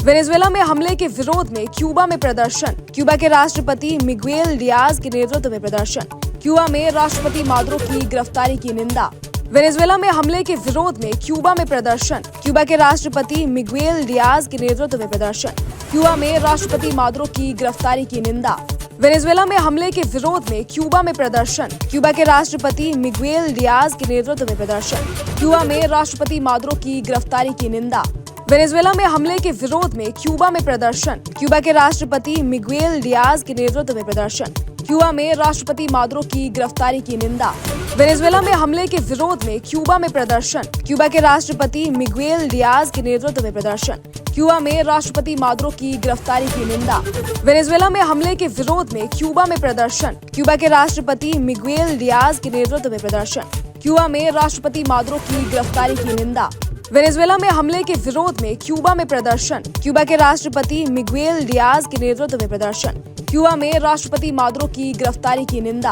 Venezuela में हमले के विरोध में क्यूबा में प्रदर्शन। क्यूबा के राष्ट्रपति मिगुएल डियाज के नेतृत्व में प्रदर्शन। क्यूबा में राष्ट्रपति मादुरो की गिरफ्तारी की निंदा। वेनेजुएला में हमले के विरोध में क्यूबा में प्रदर्शन। क्यूबा के राष्ट्रपति मिगुएल डियाज के नेतृत्व में प्रदर्शन। क्यूबा में राष्ट्रपति मादुरो की गिरफ्तारी की निंदा। वेनेजुएला में हमले के विरोध में क्यूबा में प्रदर्शन। क्यूबा के राष्ट्रपति मिगुएल डियाज के नेतृत्व में प्रदर्शन। क्यूबा में राष्ट्रपति मादुरो की गिरफ्तारी की निंदा। वेनेजुएला में हमले के विरोध में क्यूबा में प्रदर्शन। क्यूबा के राष्ट्रपति मिगुएल डियाज के नेतृत्व में प्रदर्शन। क्यूबा में राष्ट्रपति मादुरो की गिरफ्तारी की निंदा। वेनेजुएला में हमले के विरोध में क्यूबा में प्रदर्शन। क्यूबा के राष्ट्रपति मिगुएल डियाज के नेतृत्व में प्रदर्शन। क्यूबा में राष्ट्रपति मादुरो की गिरफ्तारी की निंदा। वेनेजुएला में हमले के विरोध में क्यूबा में प्रदर्शन। क्यूबा के राष्ट्रपति मिगुएल डियाज के नेतृत्व में प्रदर्शन। क्यूबा में राष्ट्रपति मादुरो की गिरफ्तारी की निंदा। वेनेजुएला में हमले के विरोध में क्यूबा में प्रदर्शन। क्यूबा के राष्ट्रपति मिगुएल डियाज के नेतृत्व में प्रदर्शन। क्यूबा में राष्ट्रपति मादुरो की गिरफ्तारी की निंदा।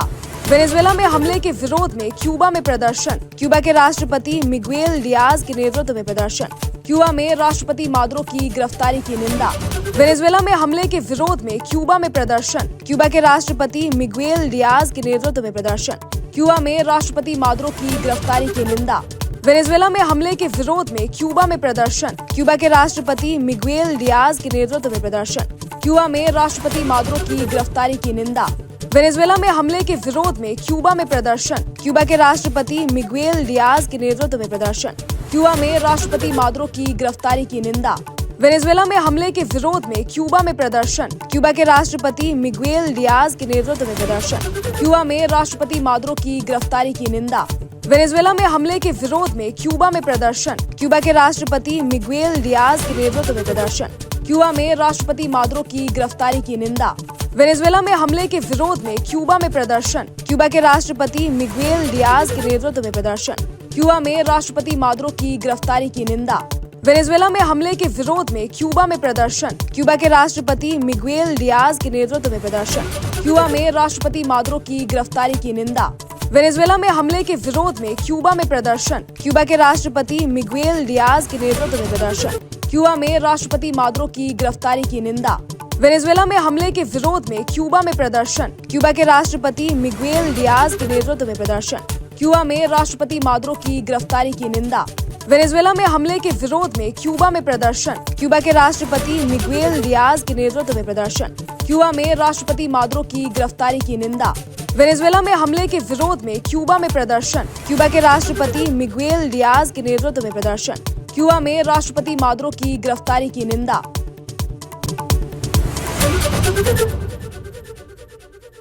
वेनेजुएला में हमले के विरोध में क्यूबा में प्रदर्शन। क्यूबा के राष्ट्रपति मिगुएल डियाज के नेतृत्व में प्रदर्शन। क्यूबा में राष्ट्रपति मादुरो की गिरफ्तारी की निंदा। वेनेजुएला में हमले के विरोध में क्यूबा में प्रदर्शन। क्यूबा के राष्ट्रपति मिगुएल डियाज के नेतृत्व में प्रदर्शन। क्यूबा में राष्ट्रपति मादुरो की गिरफ्तारी की निंदा। वेनेजुएला में हमले के विरोध में क्यूबा में प्रदर्शन। क्यूबा के राष्ट्रपति मिगुएल डियाज के नेतृत्व में प्रदर्शन। क्यूबा में राष्ट्रपति मादुरो की गिरफ्तारी की निंदा। वेनेजुएला में हमले के विरोध में क्यूबा में प्रदर्शन। क्यूबा के राष्ट्रपति मिगुएल डियाज के नेतृत्व में प्रदर्शन। क्यूबा में राष्ट्रपति मादुरो की गिरफ्तारी की निंदा। वेनेजुएला में हमले के विरोध में क्यूबा में प्रदर्शन। क्यूबा के राष्ट्रपति मिगुएल डियाज के नेतृत्व में प्रदर्शन। क्यूबा में राष्ट्रपति मादुरो की गिरफ्तारी की निंदा। वेनेजुएला में हमले के विरोध में क्यूबा में प्रदर्शन। क्यूबा के राष्ट्रपति मिगुएल डियाज के नेतृत्व में प्रदर्शन। क्यूबा में राष्ट्रपति मादुरो की गिरफ्तारी की निंदा। वेनेजुएला में हमले के विरोध में क्यूबा में प्रदर्शन। क्यूबा के राष्ट्रपति मिगुएल डियाज के नेतृत्व में प्रदर्शन। क्यूबा में राष्ट्रपति मादुरो की गिरफ्तारी की निंदा। वेनेजुएला में हमले के विरोध में क्यूबा में प्रदर्शन। क्यूबा के राष्ट्रपति मिगुएल डियाज के नेतृत्व में प्रदर्शन। क्यूबा में राष्ट्रपति मादुरो की गिरफ्तारी की निंदा। वेनेजुएला में हमले के विरोध में क्यूबा में प्रदर्शन। क्यूबा के राष्ट्रपति मिगुएल डियाज के नेतृत्व में प्रदर्शन। क्यूबा में राष्ट्रपति मादुरो की गिरफ्तारी की निंदा। वेनेजुएला में हमले के विरोध में क्यूबा में प्रदर्शन। क्यूबा के राष्ट्रपति मिगुएल डियाज के नेतृत्व में प्रदर्शन। क्यूबा में राष्ट्रपति मादुरो की गिरफ्तारी की निंदा। वेनेजुएला में हमले के विरोध में क्यूबा में प्रदर्शन। क्यूबा के राष्ट्रपति मिगुएल डियाज के नेतृत्व में प्रदर्शन। क्यूबा में राष्ट्रपति मादुरो की गिरफ्तारी की निंदा। वेनेजुएला में हमले के विरोध में क्यूबा में प्रदर्शन। क्यूबा के राष्ट्रपति मिगुएल डियाज के नेतृत्व में प्रदर्शन। क्यूबा में राष्ट्रपति मादुरो की गिरफ्तारी की निंदा।